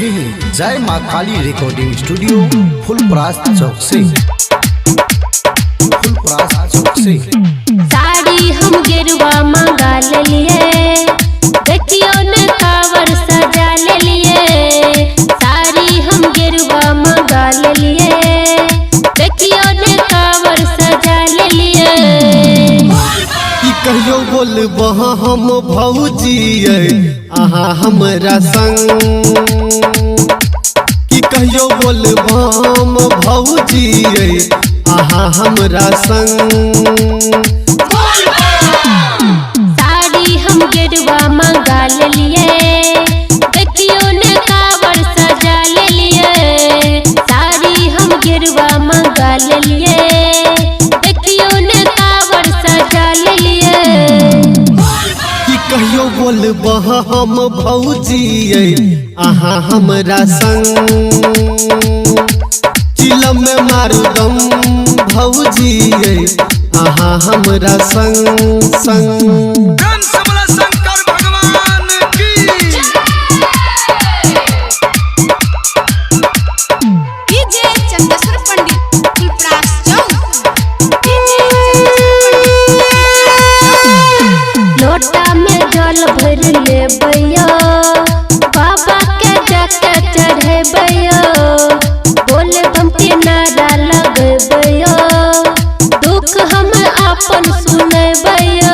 रहे हैं जय माँ काली रिकॉर्डिंग स्टूडियो फुलपरास चौक से। साड़ी हम गेरुआ मंगा ले लिए, देखियो न कावर सजा ले लिए। साड़ी हम गेरुआ मंगा ले लिए, देखियो न कावर सजा ले लिए। कि कहियो बोलबह हम भौजी आहा हमरा संग, कि कहियो बोलबह हम भौजी आहा हमरा संग। साड़ी हम गेरुआ मंगा ले लिए, देखियो न कावर सजा ले लिए। साड़ी हम गेरुआ मंगा ले लिए, देखियो न कावर सजा ले लिए। कि कहियो बोलबह हम भौजी आहा हमरा संग, चिलम में मारू दम भौजी आहा हमरा संग संग। शंकर भगवान की डीजे चंदेश्वर पंडित फुलपरास चौक। लोटा में जल भर ले बैया, बाबा के जाके चढ़े बैया। बोले बम के नारा लगबैया, दुख हम अपन सुने बैया।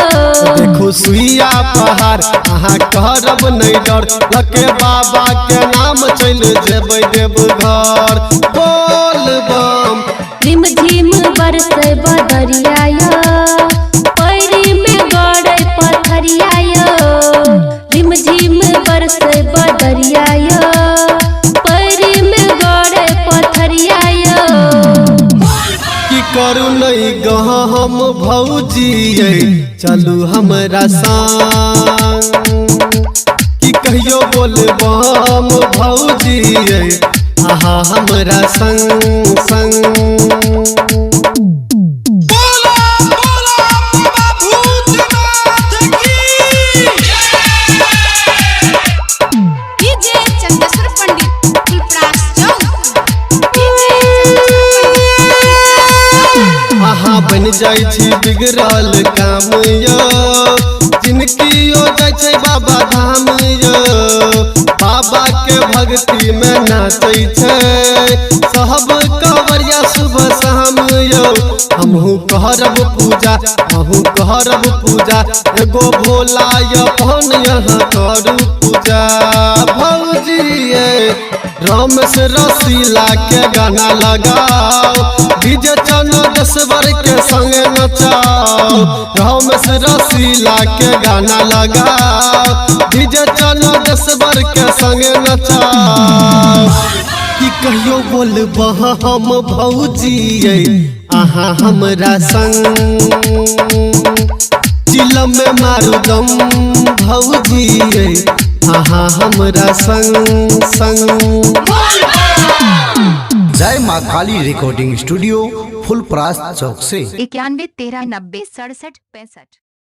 देखो सुइया पहाड़ अहाँ करब नहीं डर, लके बाबा के नाम चल जेबै देवघर। बोल बम रिम झिम बरसे बदरिया, पैरी में गड़े पथरिया। रिम झिम बरसे बदरिया, पैरी में गड़े पथरिया। कि करू नहीं गह हम भौजी चलू हमरा संग, कि कहियो बोलबम भौजी आहा हमरा संग संग। डीजे चंदेश्वर पंडित फुलपरास चौक। आहा बन जाय छी बिगड़ल काम जिनकी हो जाय छै बाबा धाम बाबा के भक्ति में नाचै छै सब कवरिया सुबह शाम हमहू करब पूजा अहू करब पूजा। एगो भोला अपन यहाँ करू पूजा भौजी रमेश रसीला के गाना लगाओ, डीजे चंदेश्वर के संग नचाओ। रमेश रसीला के गाना लगाओ, डीजे चंदेश्वर के संग नचाओ। कि कहियो बोलबह हम भौजी आहा हमरा संग, चिलम में मारू दम भौजी आहा हमरा संग संग। जय माँ काली रिकॉर्डिंग स्टूडियो फुलपरास चौक से। 91 13 90 67 65।